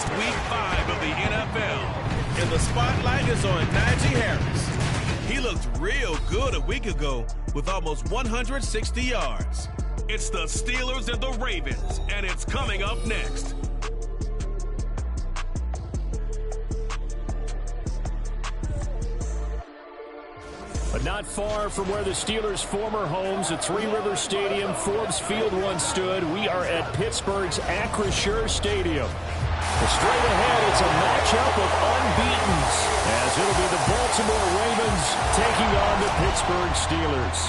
It's Week 5 of the NFL, and the spotlight is on Najee Harris. He looked real good a week ago with almost 160 yards. It's the Steelers and the Ravens, and it's coming up next. But not far from where the Steelers' former homes at Three Rivers Stadium, Forbes Field once stood, we are at Pittsburgh's Acrisure Stadium. Straight ahead, it's a matchup of unbeatens, as it'll be the Baltimore Ravens taking on the Pittsburgh Steelers.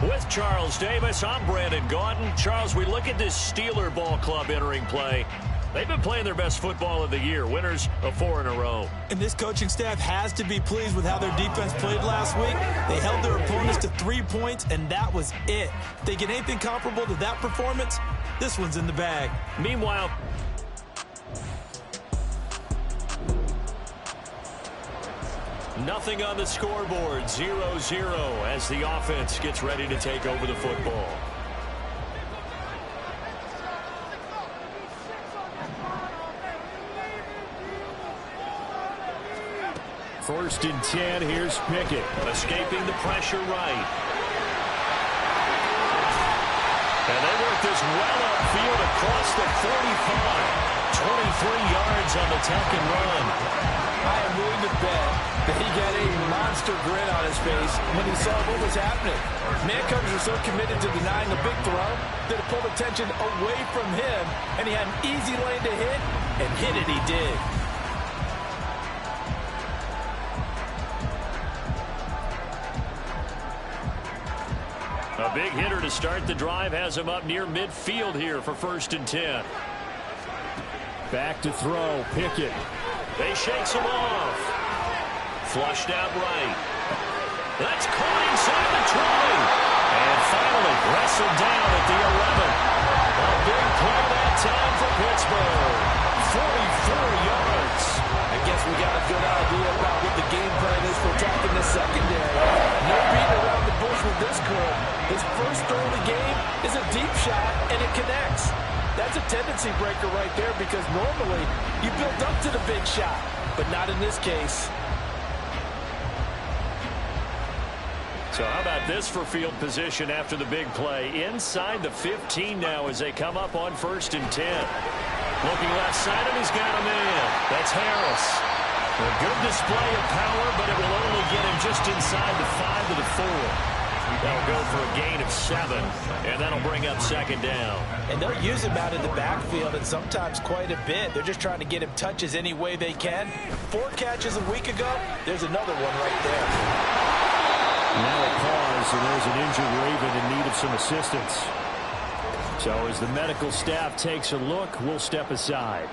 With Charles Davis, I'm Brandon Gaudin. Charles, we look at this Steeler ball club entering play. They've been playing their best football of the year, winners of 4 in a row. And this coaching staff has to be pleased with how their defense played last week. They held their opponents to 3 points, and that was it. If they get anything comparable to that performance, this one's in the bag. Meanwhile, nothing on the scoreboard, 0-0 as the offense gets ready to take over the football. First and 10, here's Pickett. Escaping the pressure right. And they work this well upfield across the 45. 23 yards on the tuck and run. I am willing to bet that he got a monster grin on his face when he saw what was happening. Man-coverage were so committed to denying the big throw that it pulled attention away from him, and he had an easy lane to hit, and hit it he did. A big hitter to start the drive has him up near midfield here for first and 10. Back to throw, Pickett. They shakes him off. Flushed out right. That's caught inside the 20. And finally wrestled down at the 11. A big play that time for Pittsburgh. 44 yards. I guess we got a good idea about what the game plan is for attacking the secondary. No beating around the bush with this crew. His first throw of the game is a deep shot, and it connects. That's a tendency breaker right there because normally you build up to the big shot, but not in this case. So how about this for field position after the big play? Inside the 15 now as they come up on first and 10. Looking left side, and he's got a man. That's Harris. A good display of power, but it will only get him just inside the 5 to the 4. That'll go for a gain of 7, and that'll bring up second down. And they'll use him out in the backfield, and sometimes quite a bit. They're just trying to get him touches any way they can. 4 catches a week ago, there's another one right there. Now a pause, and there's an injured Raven in need of some assistance. So as the medical staff takes a look, we'll step aside.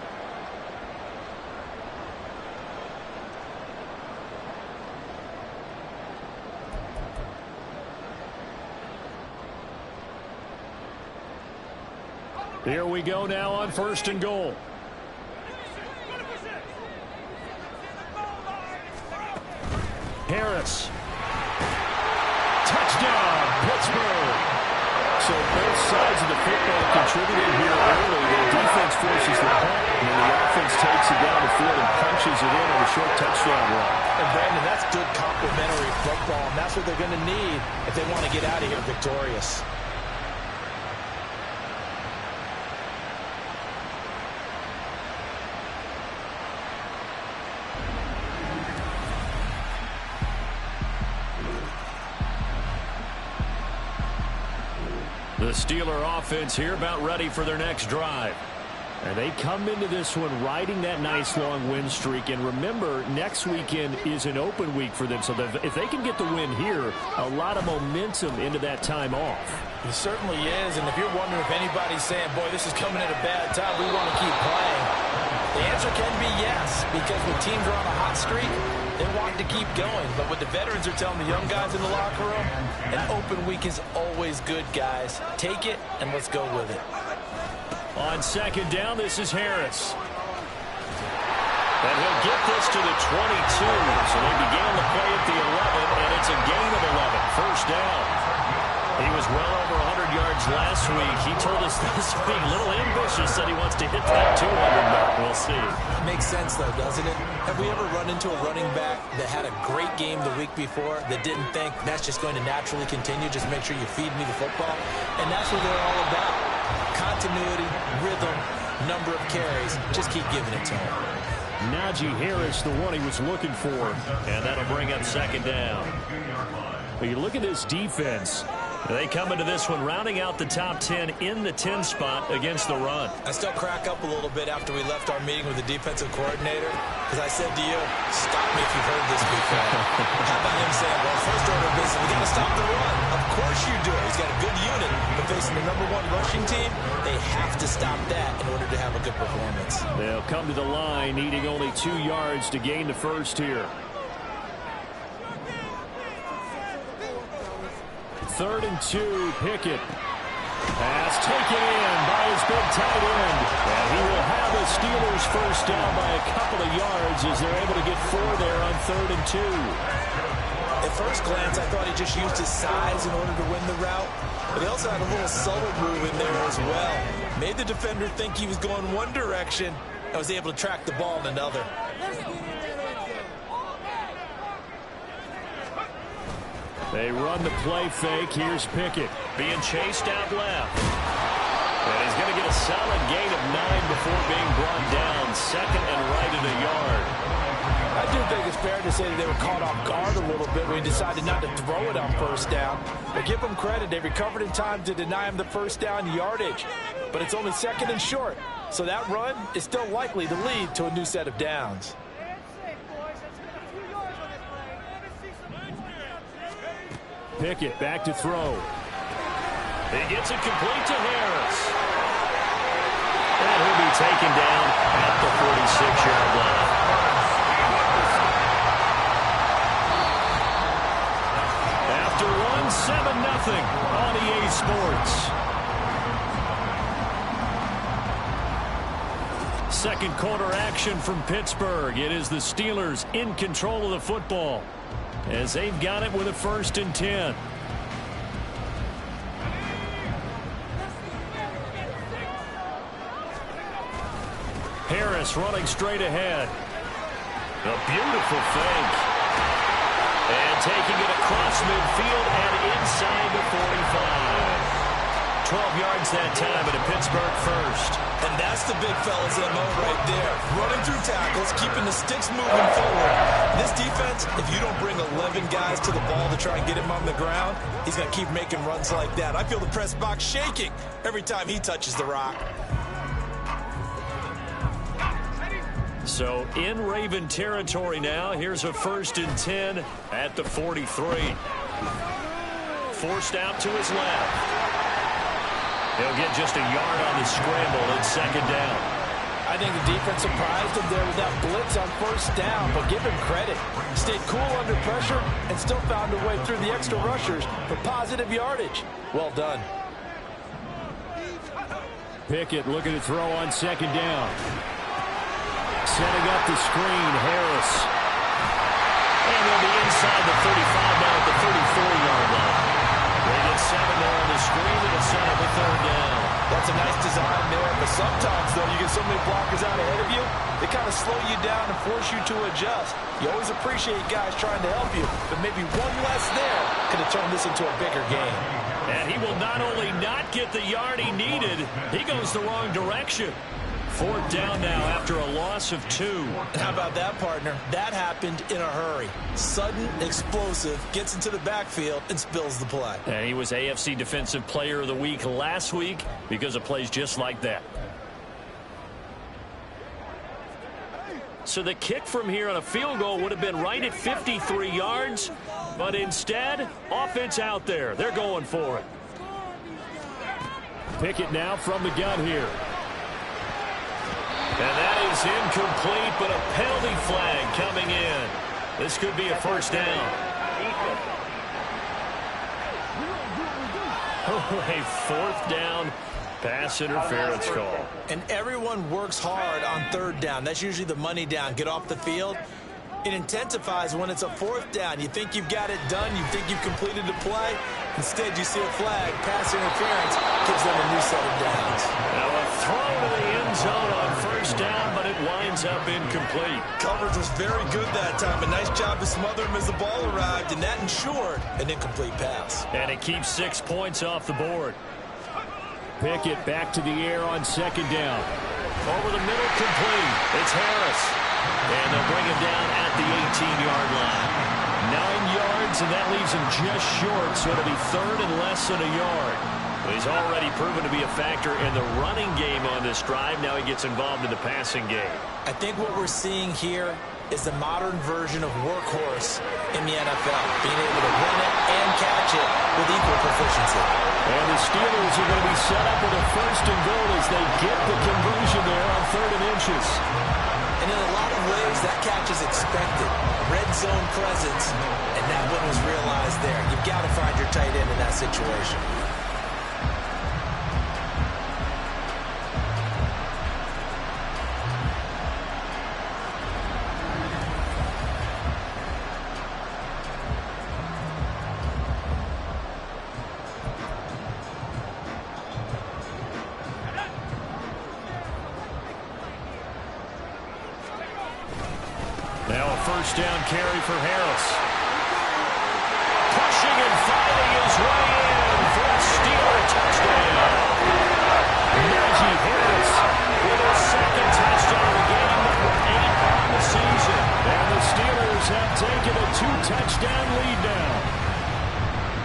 Here we go now on first and goal. Harris. Touchdown, Pittsburgh. So both sides of the football contributed here early. The defense forces the punt, and then the offense takes it down the field and punches it in on a short touchdown run. And Brandon, that's good complementary football, and that's what they're going to need if they want to get out of here victorious. The Steeler offense here about ready for their next drive. And they come into this one riding that nice long win streak. And remember, next weekend is an open week for them. So if they can get the win here, a lot of momentum into that time off. It certainly is. And if you're wondering if anybody's saying, boy, this is coming at a bad time, we want to keep playing, the answer can be yes. Because when teams are on a hot streak, they want to keep going. But what the veterans are telling the young guys in the locker room, an open week is always good, guys. Take it, and let's go with it. On second down, this is Harris. And he'll get this to the 22. So they began the play at the 11, and it's a gain of 11. First down. He was well over 100 yards yards last week. He told us this week, a little ambitious, that he wants to hit that 200 mark. We'll see. Makes sense, though, doesn't it? Have we ever run into a running back that had a great game the week before that didn't think that's just going to naturally continue? Just make sure you feed me the football. And that's what they're all about. Continuity, rhythm, number of carries. Just keep giving it to him. Najee Harris, the one he was looking for. And that'll bring up second down. But you look at this defense. They come into this one rounding out the top 10 in the 10 spot against the run. I still crack up a little bit after we left our meeting with the defensive coordinator because I said to you, stop me if you've heard this before. How about him saying, well, first order of business, we got to stop the run. Of course you do. He's got a good unit, but facing the #1 rushing team, they have to stop that in order to have a good performance. They'll come to the line needing only 2 yards to gain the first here. 3rd and 2, Pickett. Pass taken in by his big tight end. And he will have the Steelers first down by a couple of yards as they're able to get 4 there on 3rd and 2. At first glance, I thought he just used his size in order to win the route. But he also had a little subtle move in there as well. Made the defender think he was going one direction and was able to track the ball in another. They run the play fake. Here's Pickett being chased out left. And he's going to get a solid gain of 9 before being brought down. Second and right at a yard. I do think it's fair to say that they were caught off guard a little bit when he decided not to throw it on first down. But give them credit. They recovered in time to deny him the first down yardage. But it's only second and short. So that run is still likely to lead to a new set of downs. Pickett back to throw. He gets it complete to Harris. And he'll be taken down at the 46-yard line. After one, 7-0 on EA Sports. Second quarter action from Pittsburgh. It is the Steelers in control of the football as they've got it with a 1st and 10. Harris running straight ahead. A beautiful fake. And taking it across midfield and inside the 45. 12 yards that time and a Pittsburgh first. And that's the big fella's MO right there. Running through tackles, keeping the sticks moving forward. This defense, if you don't bring 11 guys to the ball to try and get him on the ground, he's going to keep making runs like that. I feel the press box shaking every time he touches the rock. So in Raven territory now. Here's a 1st and 10 at the 43. Forced out to his left. He'll get just a yard on the scramble and second down. I think the defense surprised him there with that blitz on first down, but give him credit. Stayed cool under pressure and still found a way through the extra rushers for positive yardage. Well done. Pickett looking to throw on second down. Setting up the screen, Harris. And they'll be inside the 35 now at the 34-yard line. They get 7 there on the screen and a set up a 3rd down. That's a nice design there, but sometimes, though, you get so many blockers out ahead of you, they kind of slow you down and force you to adjust. You always appreciate guys trying to help you, but maybe one less there could have turned this into a bigger game. And he will not only not get the yard he needed, he goes the wrong direction. 4th down now after a loss of 2. How about that, partner? That happened in a hurry. Sudden, explosive, gets into the backfield and spills the play. And he was AFC Defensive Player of the Week last week because of plays just like that. So the kick from here on a field goal would have been right at 53 yards, but instead, offense out there. They're going for it. Pickett now from the gun here. And that is incomplete, but a penalty flag coming in. This could be a 1st down. A 4th down pass interference call. And everyone works hard on 3rd down. That's usually the money down. Get off the field. It intensifies when it's a 4th down. You think you've got it done. You think you've completed the play. Instead, you see a flag. Pass interference gives them a new set of downs. Now a throw to the end zone on first down, but it winds up incomplete. Coverage was very good that time. A nice job to smother him as the ball arrived, and that ensured an incomplete pass. And it keeps 6 points off the board. Pickett back to the air on second down. Over the middle, complete. It's Harris. And they'll bring him down at the 18-yard line. 9 yards, and that leaves him just short, so it'll be third and less than a yard. He's already proven to be a factor in the running game on this drive. Now he gets involved in the passing game. I think what we're seeing here is the modern version of workhorse in the NFL, being able to run it and catch it with equal proficiency. And the Steelers are going to be set up with a first and goal as they get the conversion there on 3rd and inches. And in a lot of ways, that catch is expected. Red zone presence, and that one was realized there. You've got to find your tight end in that situation. Now a first down carry for Harris. Pushing and fighting his way in for a Steeler touchdown. Najee Harris with a second touchdown of the game, number 8 on the season. And the Steelers have taken a 2-touchdown lead now.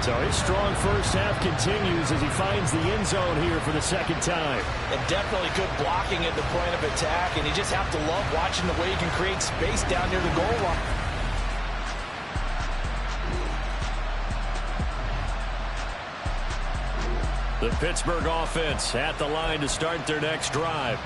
So his strong first half continues as he finds the end zone here for the second time. And definitely good blocking at the point of attack, and you just have to love watching the way he can create space down near the goal line. The Pittsburgh offense at the line to start their next drive.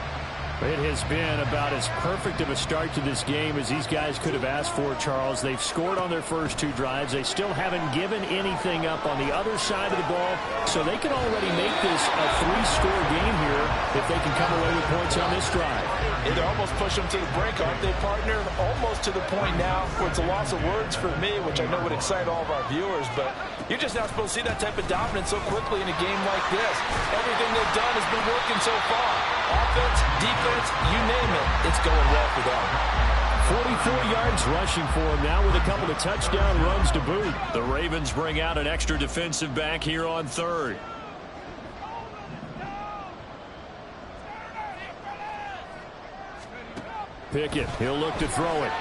It has been about as perfect of a start to this game as these guys could have asked for, Charles. They've scored on their first 2 drives. They still haven't given anything up on the other side of the ball, so they can already make this a 3-score game here if they can come away with points on this drive. They're almost pushing them to the brink, aren't they, partner? Almost to the point now where it's a loss of words for me, which I know would excite all of our viewers, but you're just not supposed to see that type of dominance so quickly in a game like this. Everything they've done has been working so far. Offense, defense, you name it, it's going well for them. 44 yards rushing for him now with a couple of touchdown runs to boot. The Ravens bring out an extra defensive back here on 3rd. Pickett, he'll look to throw it.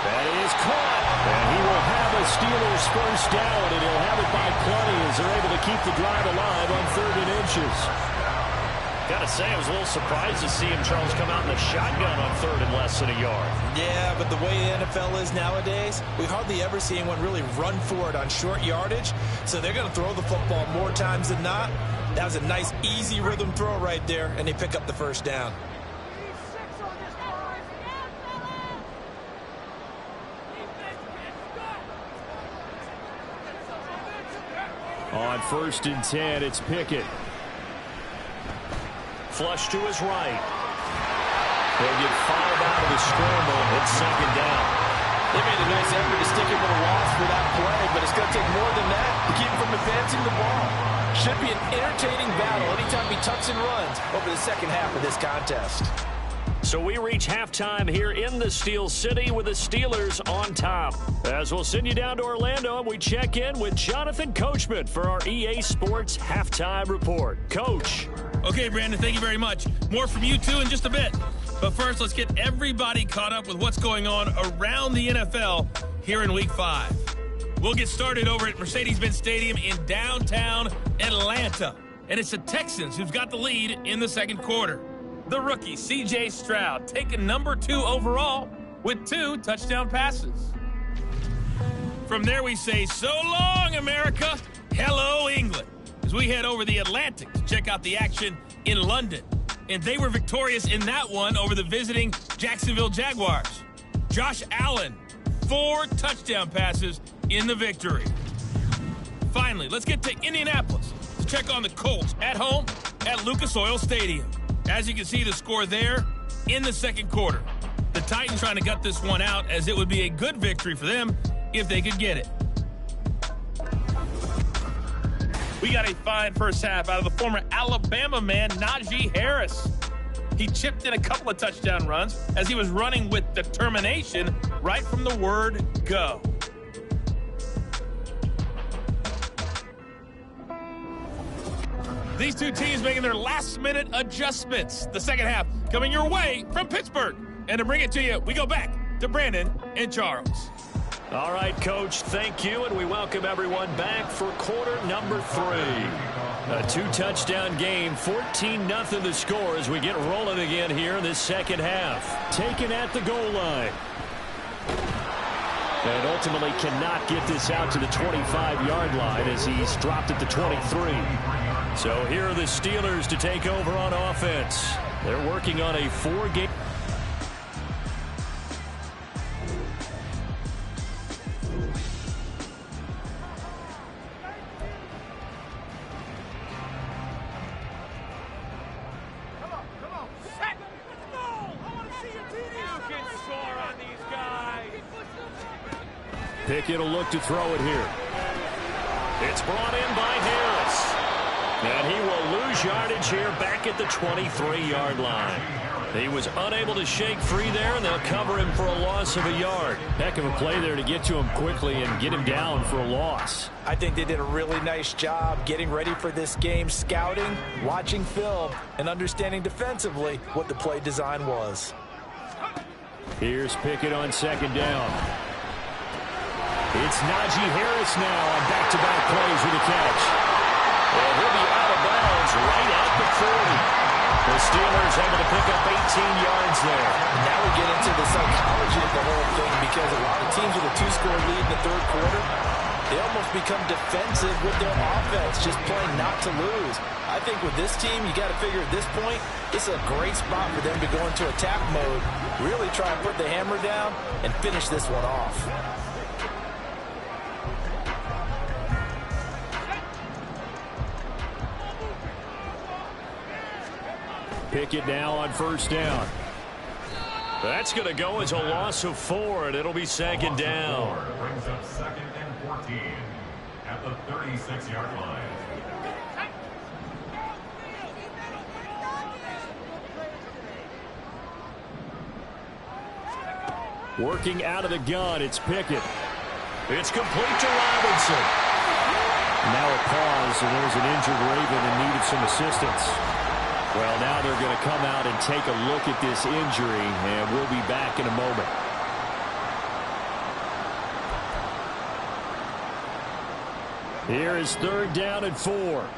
That is caught. And he will have a Steelers first down, and he'll have it by plenty as they're able to keep the drive alive on 3rd and inches. Gotta say, I was a little surprised to see him, Charles, come out in the shotgun on 3rd and less than a yard. Yeah, but the way the NFL is nowadays, we hardly ever see anyone really run for it on short yardage, so they're going to throw the football more times than not. That was a nice, easy rhythm throw right there, and they pick up the first down. On 1st and 10, it's Pickett. Flush to his right. They'll get fouled out of the scramble. It's 2nd down. They made a nice effort to stick him with a loss for that play, but it's going to take more than that to keep him from advancing the ball. Should be an entertaining battle anytime he tucks and runs over the second half of this contest. So we reach halftime here in the Steel City with the Steelers on top. As we'll send you down to Orlando and we check in with Jonathan Coachman for our EA Sports Halftime Report. Coach. Okay, Brandon, thank you very much. More from you two in just a bit. But first, let's get everybody caught up with what's going on around the NFL here in Week 5. We'll get started over at Mercedes-Benz Stadium in downtown Atlanta. And it's the Texans who've got the lead in the second quarter. The rookie, C.J. Stroud, taken number 2 overall with 2 touchdown passes. From there, we say, so long, America. Hello, England. As we head over the Atlantic to check out the action in London. And they were victorious in that one over the visiting Jacksonville Jaguars. Josh Allen, 4 touchdown passes in the victory. Finally, let's get to Indianapolis to check on the Colts at home at Lucas Oil Stadium. As you can see, the score there in the second quarter. The Titans trying to gut this one out, as it would be a good victory for them if they could get it. We got a fine first half out of the former Alabama man, Najee Harris. He chipped in a couple of touchdown runs as he was running with determination right from the word go. These two teams making their last-minute adjustments. The second half coming your way from Pittsburgh. And to bring it to you, we go back to Brandon and Charles. All right, Coach, thank you, and we welcome everyone back for quarter number 3. A 2-touchdown game, 14-0 the score as we get rolling again here in this second half. Taken at the goal line. And ultimately cannot get this out to the 25-yard line as he's dropped at the 23. So here are the Steelers to take over on offense. They're working on a 4-game. Pickett will look to throw it here. It's brought in by Harris. And he will lose yardage here back at the 23-yard line. He was unable to shake free there, and they'll cover him for a loss of a yard. Heck of a play there to get to him quickly and get him down for a loss. I think they did a really nice job getting ready for this game, scouting, watching film, and understanding defensively what the play design was. Here's Pickett on second down. It's Najee Harris now on back-to-back plays with a catch. And he'll be out of bounds right at the 40. The Steelers able to pick up 18 yards there. Now we get into the psychology of the whole thing, because a lot of teams with a 2-score lead in the third quarter, they almost become defensive with their offense, just playing not to lose. I think with this team, you got to figure at this point, it's a great spot for them to go into attack mode, really try and put the hammer down and finish this one off. Pickett now on first down. That's going to go as a loss of 4, and it'll be second down. Brings up 2nd and 14 at the 36-yard line. Working out of the gun, it's Pickett. It's complete to Robinson. Now a pause, and there's an injured Raven in need of some assistance. Well, now they're going to come out and take a look at this injury, and we'll be back in a moment. Here is 3rd down and 4.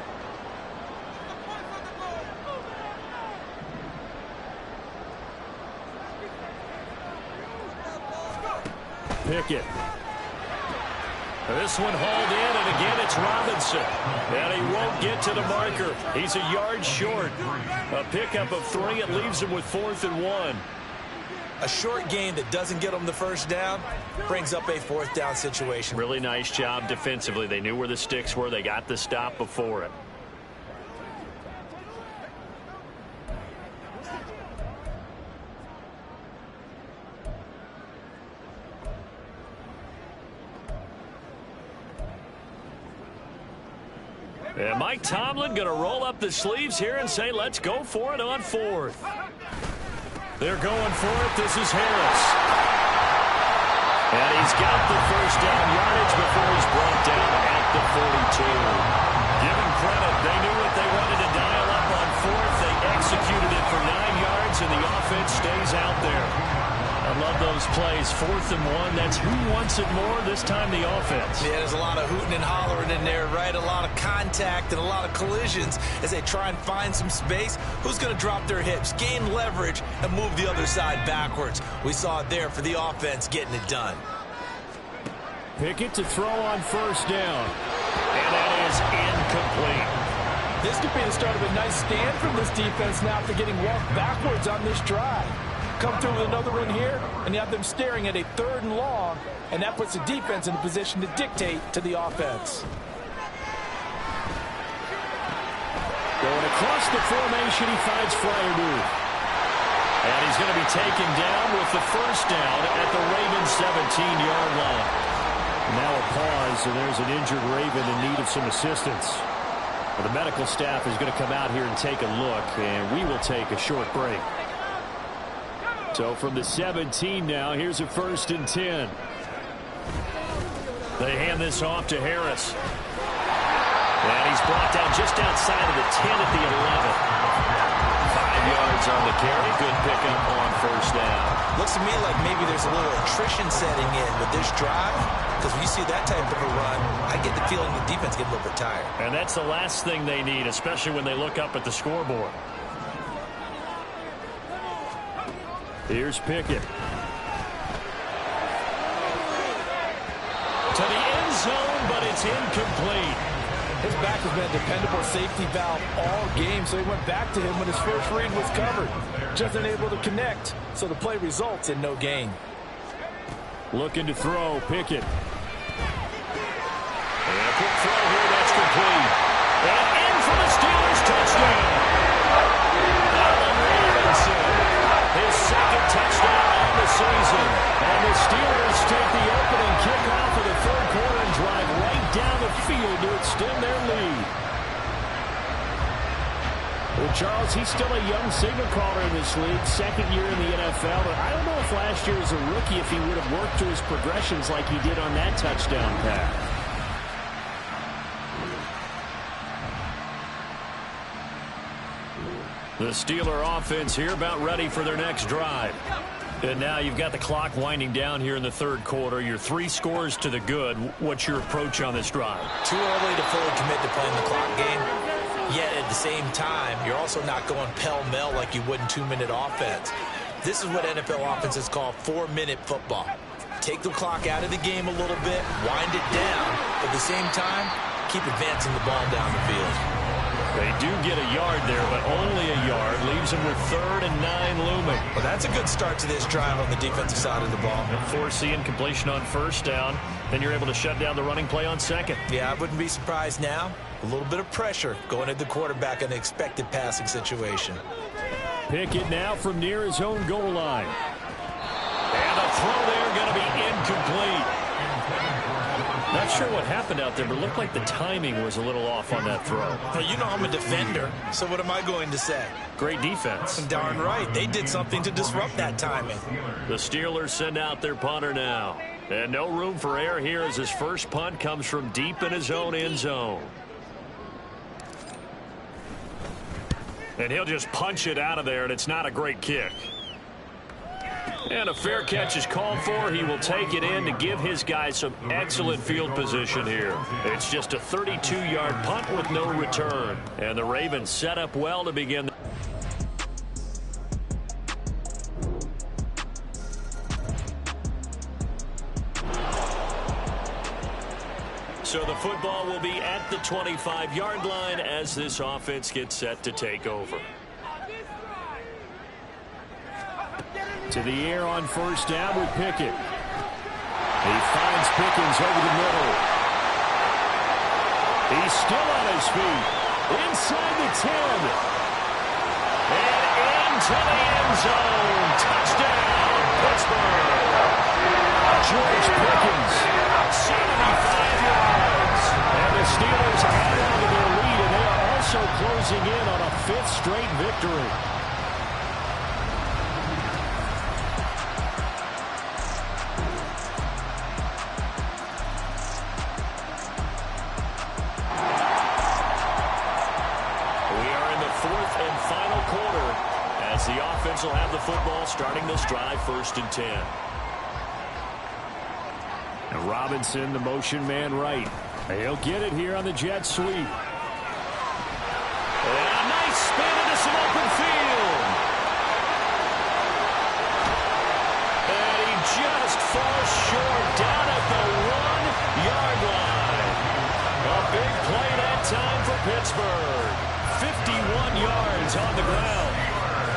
Pickett. This one hauled in, and again it's Robinson. And he won't get to the marker. He's a yard short. A pickup of 3. It leaves him with 4th and 1. A short gain that doesn't get them the first down brings up a 4th down situation. Really nice job defensively. They knew where the sticks were. They got the stop before it. And Mike Tomlin going to roll up the sleeves here and say, let's go for it on 4th. They're going for it. This is Harris. And he's got the first down yardage before he's brought down at the 42. Give him credit. They knew what they wanted to dial up on 4th. They executed it for 9 yards, and the offense stays out there. I love those plays. 4th and 1. That's who wants it more, this time the offense. Yeah, there's a lot of hooting and hollering in there, right? A lot of contact and a lot of collisions as they try and find some space. Who's going to drop their hips, gain leverage, and move the other side backwards? We saw it there for the offense getting it done. Pickett to throw on first down. And that is incomplete. This could be the start of a nice stand from this defense now after getting walked backwards on this drive. Come through with another one here, and you have them staring at a 3rd and long, and that puts the defense in a position to dictate to the offense. Going across the formation, he finds Fryermuth. And he's going to be taken down with the first down at the Ravens' 17-yard line. Now a pause, and there's an injured Raven in need of some assistance. Well, the medical staff is going to come out here and take a look, and we will take a short break. So from the 17 now, here's a 1st and 10. They hand this off to Harris. And he's brought down just outside of the 10 at the 11. 5 yards on the carry. Good pickup on 1st down. Looks to me like maybe there's a little attrition setting in with this drive, because when you see that type of a run, I get the feeling the defense gets a little bit tired. And that's the last thing they need, especially when they look up at the scoreboard. Here's Pickett. To the end zone, but it's incomplete. His back has been a dependable safety valve all game, so he went back to him when his first read was covered. Just unable to connect, so the play results in no gain. Looking to throw, Pickett. And a quick throw here, that's complete. And in for the Steelers, touchdown. His second touchdown on the season. And the Steelers take the opening kickoff of the 3rd quarter and drive right down the field to extend their lead. Well, Charles, he's still a young signal caller in this league, 2nd year in the NFL. But I don't know if last year as a rookie, if he would have worked to his progressions like he did on that touchdown pass. The Steeler offense here about ready for their next drive. And now you've got the clock winding down here in the 3rd quarter. You're 3 scores to the good. What's your approach on this drive? Too early to fully commit to playing the clock game. Yet at the same time, you're also not going pell-mell like you would in 2-minute offense. This is what NFL offenses call 4-minute football. Take the clock out of the game a little bit, wind it down, but at the same time, keep advancing the ball down the field. They do get a yard there, but only a yard. Leaves them with 3rd and 9 looming. Well, that's a good start to this drive on the defensive side of the ball. Forcing completion on 1st down. Then you're able to shut down the running play on 2nd. Yeah, I wouldn't be surprised now. A little bit of pressure going at the quarterback in an expected passing situation. Pickett now from near his own goal line. And a throw there going to be incomplete. Not sure what happened out there, but it looked like the timing was a little off on that throw. Well, you know I'm a defender, so what am I going to say? Great defense. Darn right. They did something to disrupt that timing. The Steelers send out their punter now. And no room for error here as his first punt comes from deep in his own end zone. And he'll just punch it out of there, and it's not a great kick. And a fair catch is called for. He will take it in to give his guys some excellent field position here. It's just a 32-yard punt with no return. And the Ravens set up well to begin. So the football will be at the 25-yard line as this offense gets set to take over. To the air on 1st down with Pickett. He finds Pickens over the middle. He's still on his feet. Inside the 10. And into the end zone. Touchdown, Pittsburgh. George Pickens, 75 yards. And the Steelers add on to their lead, and they are also closing in on a 5th straight victory. The offense will have the football starting this drive 1st and 10. And Robinson, the motion man right. He'll get it here on the jet sweep. And a nice spin into some open field. And he just falls short down at the 1-yard line. A big play that time for Pittsburgh. 51 yards on the ground.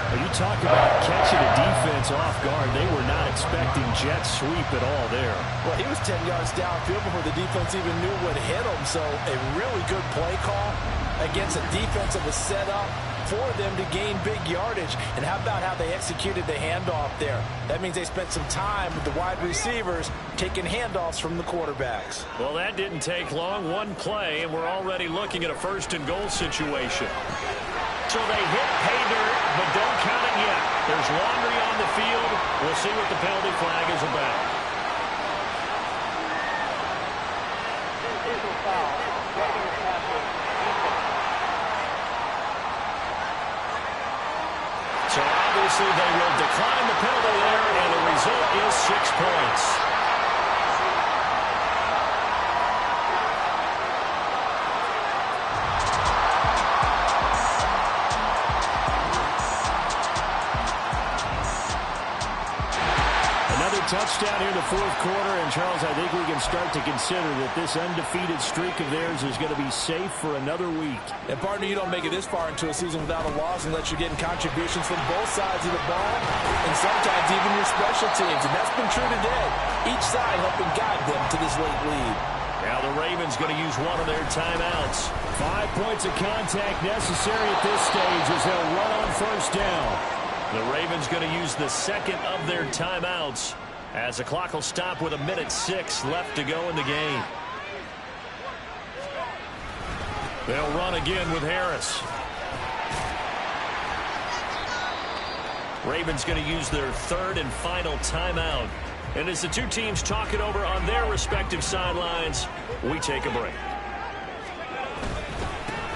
You talk about catching a defense off guard. They were not expecting jet sweep at all there. Well, he was 10 yards downfield before the defense even knew what hit him. So a really good play call. against a defense that was set up for them to gain big yardage. And how about how they executed the handoff there? That means they spent some time with the wide receivers taking handoffs from the quarterbacks. Well, that didn't take long. One play, and we're already looking at a 1st and goal situation. So they hit pay dirt, but don't count it yet. There's laundry on the field. We'll see what the penalty flag is about. So obviously they will decline the penalty there, and the result is 6 points. Touchdown here in the 4th quarter, and Charles, I think we can start to consider that this undefeated streak of theirs is going to be safe for another week. And partner, you don't make it this far into a season without a loss unless you're getting contributions from both sides of the ball, and sometimes even your special teams, and that's been true today. Each side helping guide them to this late lead. Now the Ravens going to use one of their timeouts. 5 points of contact necessary at this stage as they'll run on 1st down. The Ravens going to use the 2nd of their timeouts, as the clock will stop with 1:06 left to go in the game. They'll run again with Harris. Ravens going to use their 3rd and final timeout. And as the two teams talk it over on their respective sidelines, we take a break.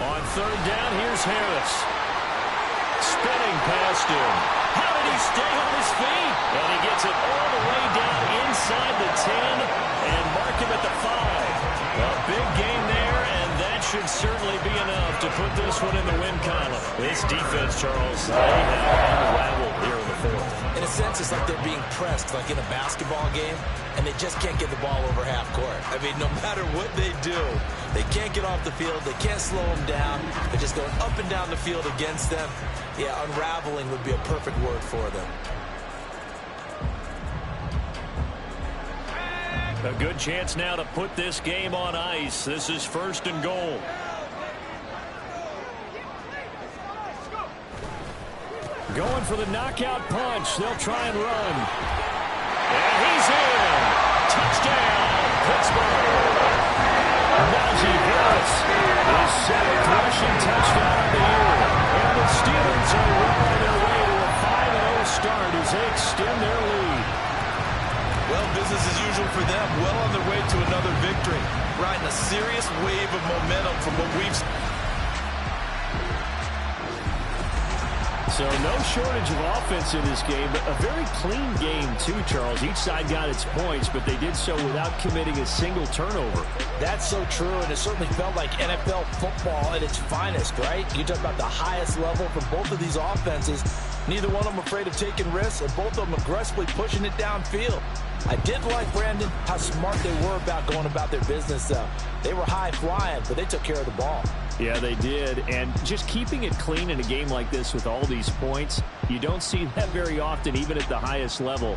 On 3rd down, here's Harris. Spinning past him. How did he stay on his feet? And he gets it all the way down inside the 10 and mark him at the 5. A big game there, and that should certainly be enough to put this one in the win column. This defense, Charles, they have unraveled here in the 4th. In a sense, it's like they're being pressed like in a basketball game, and they just can't get the ball over half court. I mean, no matter what they do, they can't get off the field. They can't slow them down. They're just going up and down the field against them. Yeah, unraveling would be a perfect word for them. A good chance now to put this game on ice. This is 1st and goal. Going for the knockout punch. They'll try and run. And he's in. Touchdown, Pittsburgh. Najee Harris, his 7th rushing touchdown of the year. And the Steelers are well on their way to a 5-0 start as they extend their lead. Well, business as usual for them. Well on their way to another victory. Riding a serious wave of momentum from what we've seen. So no shortage of offense in this game, but a very clean game too, Charles. Each side got its points, but they did so without committing a single turnover. That's so true, and it certainly felt like NFL football at its finest, right? You talk about the highest level from both of these offenses. Neither one of them afraid of taking risks, and both of them aggressively pushing it downfield. I did like, Brandon, how smart they were about going about their business, though. They were high-flying, but they took care of the ball. Yeah, they did, and just keeping it clean in a game like this with all these points, you don't see that very often, even at the highest level.